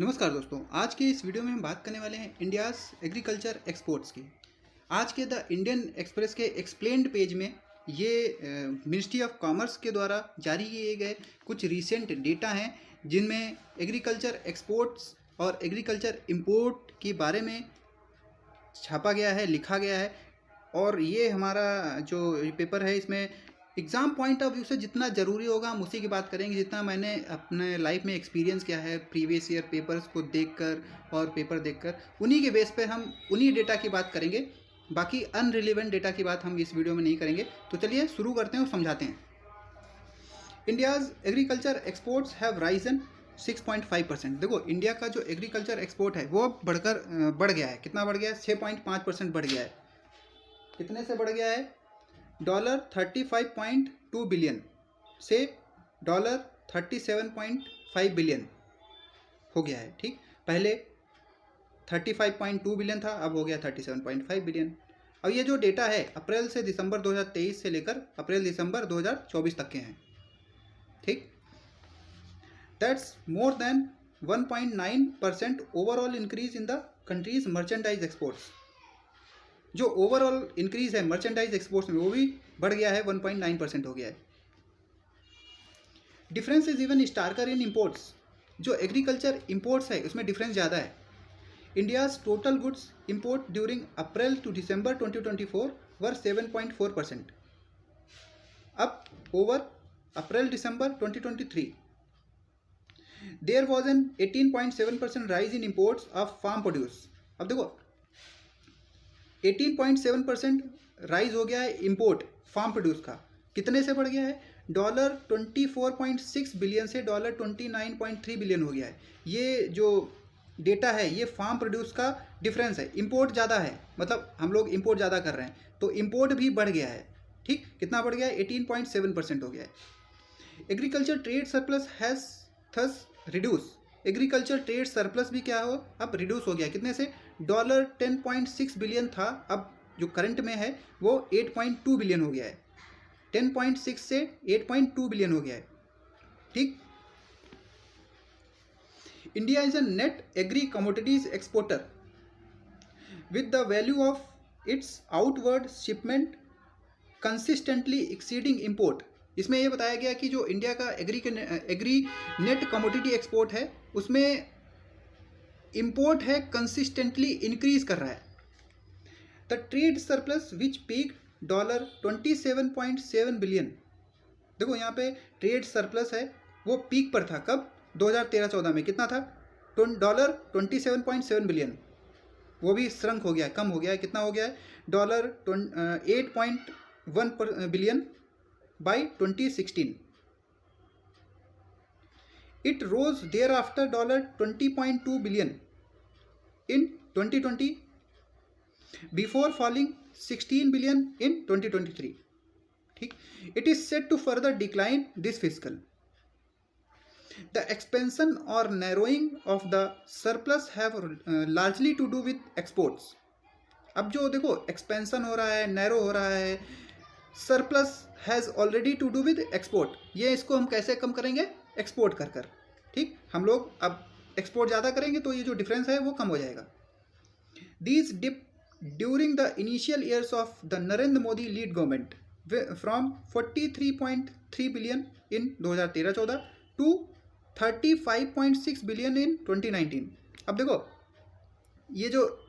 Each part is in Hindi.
नमस्कार दोस्तों, आज के इस वीडियो में हम बात करने वाले हैं इंडियाज़ एग्रीकल्चर एक्सपोर्ट्स की। आज के द इंडियन एक्सप्रेस के एक्सप्लेन्ड पेज में ये मिनिस्ट्री ऑफ कॉमर्स के द्वारा जारी किए गए कुछ रीसेंट डेटा हैं जिनमें एग्रीकल्चर एक्सपोर्ट्स और एग्रीकल्चर इंपोर्ट के बारे में छापा गया है, लिखा गया है। और ये हमारा जो पेपर है इसमें एग्ज़ाम पॉइंट ऑफ व्यू से जितना ज़रूरी होगा हम उसी की बात करेंगे, जितना मैंने अपने लाइफ में एक्सपीरियंस किया है प्रीवियस ईयर पेपर्स को देखकर और पेपर देखकर, उन्हीं के बेस पे हम उन्हीं डेटा की बात करेंगे। बाकी अनरिलेवेंट डेटा की बात हम इस वीडियो में नहीं करेंगे। तो चलिए शुरू करते हैं और समझाते हैं। India's agriculture exports have Ryzen 6.5%। देखो, इंडिया का जो एग्रीकल्चर एक्सपोर्ट है वो बढ़ गया है। कितना बढ़ गया है? 6.5% बढ़ गया है। कितने से बढ़ गया है? $35.2 बिलियन से $37.5 बिलियन हो गया है। ठीक, पहले 35.2 बिलियन था, अब हो गया 37.5 बिलियन। अब ये जो डेटा है अप्रैल से दिसंबर 2023 से लेकर अप्रैल दिसंबर 2024 तक के हैं। ठीक, that's more than 1.9% overall increase in the countries merchandise exports. जो ओवरऑल इंक्रीज है मर्चेंडाइज एक्सपोर्ट्स में वो भी बढ़ गया है, 1.9% हो गया है। Difference is even starker in imports. जो एग्रीकल्चर इंपोर्ट्स है उसमें डिफरेंस ज़्यादा है। India's total goods import during April to December 2024 were 7.4% up over April December 2023। There was an 18.7% rise in imports of farm produce. अब देखो, 18.7% राइज हो गया है इंपोर्ट फार्म प्रोड्यूस का। कितने से बढ़ गया है? $24.6 बिलियन से $29.3 बिलियन हो गया है। ये जो डेटा है ये फार्म प्रोड्यूस का डिफरेंस है। इंपोर्ट ज़्यादा है, मतलब हम लोग इंपोर्ट ज़्यादा कर रहे हैं तो इंपोर्ट भी बढ़ गया है। ठीक, कितना बढ़ गया है? 18.7% हो गया है। Agriculture trade surplus has thus reduce. Agriculture trade surplus भी क्या हो? अब रिड्यूस हो गया। कितने से? $10.6 बिलियन था, अब जो करंट में है वो 8.2 बिलियन हो गया है। 10.6 से 8.2 बिलियन हो गया है। ठीक, India is a net agree commodities exporter with the value of its outward shipment consistently exceeding import. इसमें यह बताया गया कि जो इंडिया का एग्री नेट कमोडिटी एक्सपोर्ट है उसमें इंपोर्ट है कंसिस्टेंटली इंक्रीज कर रहा है। The trade surplus which peak $27.7 billion. देखो यहाँ पे ट्रेड सरप्लस है वो पीक पर था। कब? 2013-14 में। कितना था? $27.7 बिलियन। वो भी श्रंक हो गया है, कम हो गया है। कितना हो गया है? $8.1 billion by 2016। It rose thereafter $20.2 billion in 2020 before falling 16 billion in 2023. ठीक, it is set to further decline this fiscal. The expansion or narrowing of the surplus have largely to do with exports. अब जो देखो एक्सपेंशन हो रहा है, नैरो हो रहा है, surplus has already to do with export. ये इसको हम कैसे कम करेंगे? एक्सपोर्ट कर कर। ठीक, हम लोग अब एक्सपोर्ट ज़्यादा करेंगे तो ये जो डिफरेंस है वो कम हो जाएगा। These dip during the initial years of the Narendra Modi lead government from 43.3 billion in 2013-14 to 35.6 billion in 2019। अब देखो ये जो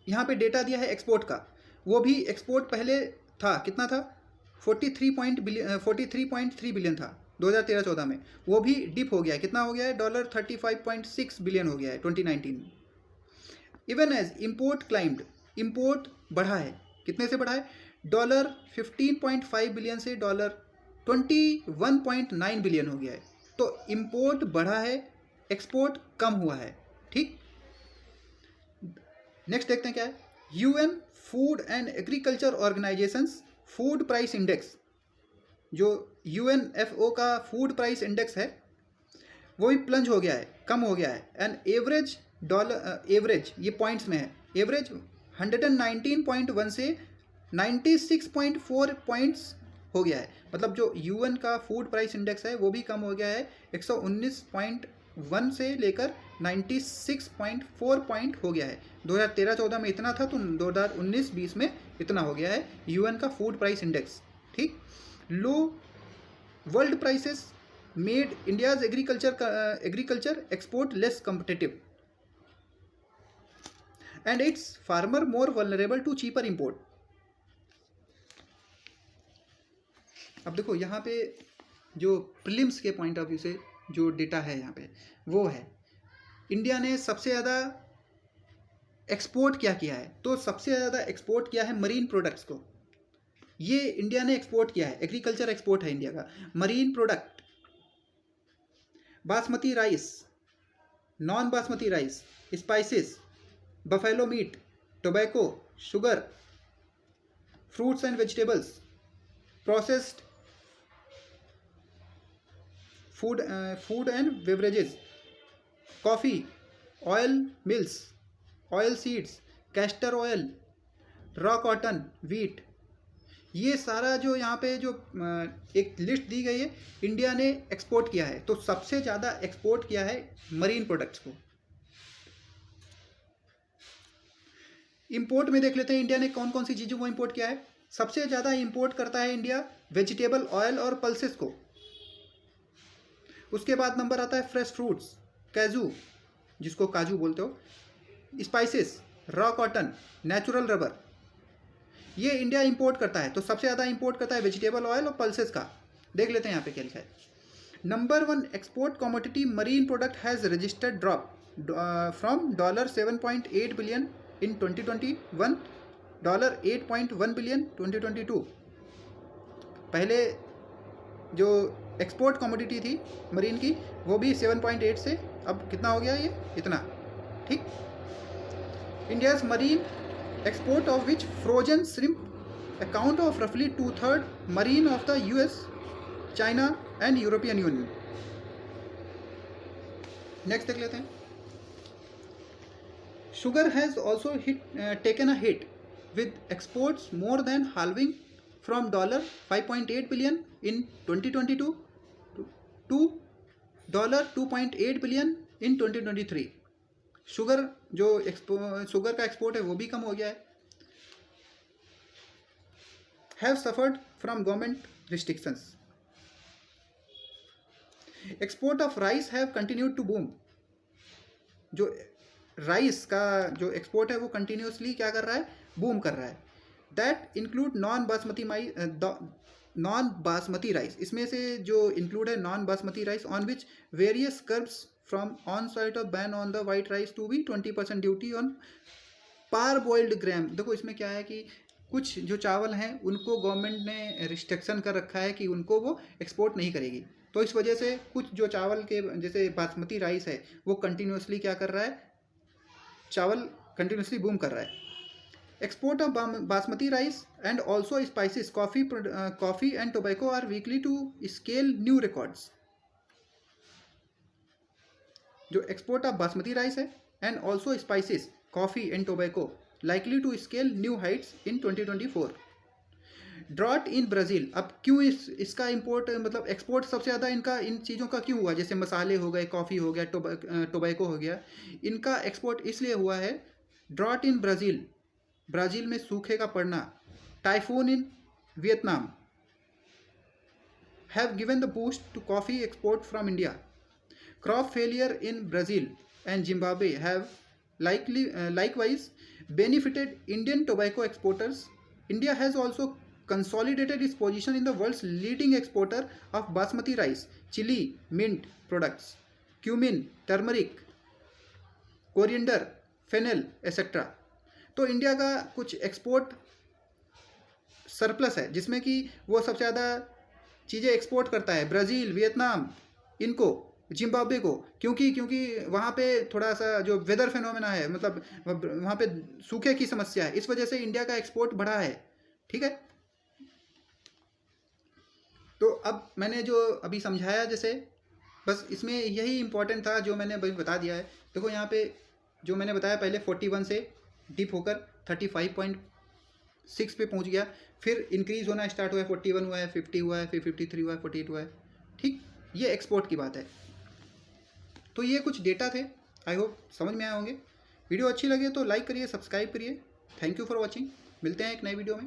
यहाँ पे डेटा दिया है एक्सपोर्ट का, वो भी एक्सपोर्ट पहले था। कितना था? 43.3 बिलियन था 2013-14 में। वो भी डिप हो गया है। कितना हो गया है? $35.6 बिलियन हो गया है 2019 में। Even as import climbed, import बढ़ा है। कितने से बढ़ा है? $15.5 बिलियन से $21.9 बिलियन हो गया है। तो इम्पोर्ट बढ़ा है, एक्सपोर्ट कम हुआ है। ठीक, नेक्स्ट देखते हैं क्या है। UN food and agriculture organisations food price index, जो UNFO का फूड प्राइस इंडेक्स है वो भी प्लंज हो गया है, कम हो गया है। एंड एवरेज ये पॉइंट्स में है, एवरेज 119.1 से 96.4 पॉइंट्स हो गया है। मतलब जो UN का फूड प्राइस इंडेक्स है वो भी कम हो गया है, 1 से लेकर 96.4 पॉइंट हो गया है। 2013-14 में इतना था, तो 2019-20 में इतना हो गया है यूएन का फूड प्राइस इंडेक्स। ठीक। Low world prices made India's agriculture export less competitive and its farmer more vulnerable to cheaper import. अब देखो यहाँ पे जो प्रीलिम्स के पॉइंट ऑफ व्यू से जो डेटा है यहाँ पे वो है, इंडिया ने सबसे ज़्यादा एक्सपोर्ट क्या किया है, तो सबसे ज़्यादा एक्सपोर्ट किया है मरीन प्रोडक्ट्स को। ये इंडिया ने एक्सपोर्ट किया है, एग्रीकल्चर एक्सपोर्ट है इंडिया का। Marine product, basmati rice, non basmati rice, spices, buffalo meet, tobacco, sugar, fruits and vegetables, processed food and beverages, coffee, oil mills, oil seeds, castor oil, raw cotton, wheat. ये सारा जो यहाँ पे जो एक लिस्ट दी गई है, इंडिया ने एक्सपोर्ट किया है। तो सबसे ज़्यादा एक्सपोर्ट किया है मरीन प्रोडक्ट्स को। इंपोर्ट में देख लेते हैं इंडिया ने कौन कौन सी चीज़ों को इंपोर्ट किया है। सबसे ज़्यादा इंपोर्ट करता है इंडिया वेजिटेबल ऑयल और पल्सेस को। उसके बाद नंबर आता है फ्रेश फ्रूट्स, काजू जिसको काजू बोलते हो, spices, raw cotton, natural rubber, ये इंडिया इंपोर्ट करता है। तो सबसे ज़्यादा इंपोर्ट करता है वेजिटेबल ऑयल और पल्सेस का। देख लेते हैं यहाँ पे क्या लिखा है। Number 1 export commodity marine product has registered drop from $7.8 billion in 2021, $8.1 billion 2022। पहले जो एक्सपोर्ट कमोडिटी थी मरीन की वो भी 7.8 से अब कितना हो गया, ये इतना। ठीक। India's marine export of which frozen shrimp account of roughly 2/3 marine of the US, China and European Union. Next देख लेते हैं। Sugar has also taken a hit with exports more than halving from $5.8 billion in 2022 to $2.8 billion in 2023। Sugar जो शुगर का एक्सपोर्ट है वो भी कम हो गया है। Have suffered from government restrictions. Export of rice have continued to boom. जो राइस का जो एक्सपोर्ट है वो कंटिन्यूसली क्या कर रहा है, बूम कर रहा है। That include non basmati rice. इसमें से जो इंक्लूड है non basmati rice on which various curbs from on-site of ban on the white rice to be 20% duty on parboiled gram। देखो इसमें क्या है कि कुछ जो चावल हैं उनको गवर्नमेंट ने रिस्ट्रिक्शन कर रखा है कि उनको वो एक्सपोर्ट नहीं करेगी। तो इस वजह से कुछ जो चावल के जैसे बासमती राइस है वो कंटिन्यूसली क्या कर रहा है, चावल कंटिन्यूसली बूम कर रहा है। Export of basmati rice and also spices, coffee and tobacco are likely to scale new records. जो एक्सपोर्ट ऑफ बासमती राइस है and also spices, coffee and tobacco likely to scale new heights in 2024। Drought in Brazil. अब क्यों इसका इंपोर्ट मतलब एक्सपोर्ट सबसे ज़्यादा इनका इन चीज़ों का क्यों हुआ, जैसे मसाले हो गए, कॉफ़ी हो गया, टोबैको हो गया, इनका एक्सपोर्ट इसलिए हुआ है। ड्रॉट इन ब्राज़ील, ब्राज़ील में सूखे का पड़ना, typhoon in Vietnam have given the boost to coffee export from India. Crop failure in Brazil and Zimbabwe have likewise benefited Indian tobacco exporters. India has also consolidated its position in the world's leading exporter of basmati rice, chili, mint products, cumin, turmeric, coriander, fennel, etc. तो इंडिया का कुछ एक्सपोर्ट सरप्लस है जिसमें कि वो सबसे ज़्यादा चीज़ें एक्सपोर्ट करता है, ब्राज़ील, वियतनाम, इनको, जिम्बाब्वे को, क्योंकि वहाँ पे थोड़ा सा जो वेदर फिनोमेना है, मतलब वहाँ पे सूखे की समस्या है, इस वजह से इंडिया का एक्सपोर्ट बढ़ा है। ठीक है। तो अब मैंने जो अभी समझाया, जैसे बस इसमें यही इंपॉर्टेंट था जो मैंने अभी बता दिया है। देखो यहाँ पे जो मैंने बताया पहले 41 से डिप होकर 35.6 पे पहुँच गया, फिर इंक्रीज़ होना स्टार्ट हुआ है, 41 हुआ है, 50 हुआ है, फिर 53 हुआ है, 48 हुआ है। ठीक, ये एक्सपोर्ट की बात है। तो ये कुछ डेटा थे, आई होप समझ में आए होंगे। वीडियो अच्छी लगे तो लाइक करिए, सब्सक्राइब करिए। Thank you for watching. मिलते हैं एक नए वीडियो में।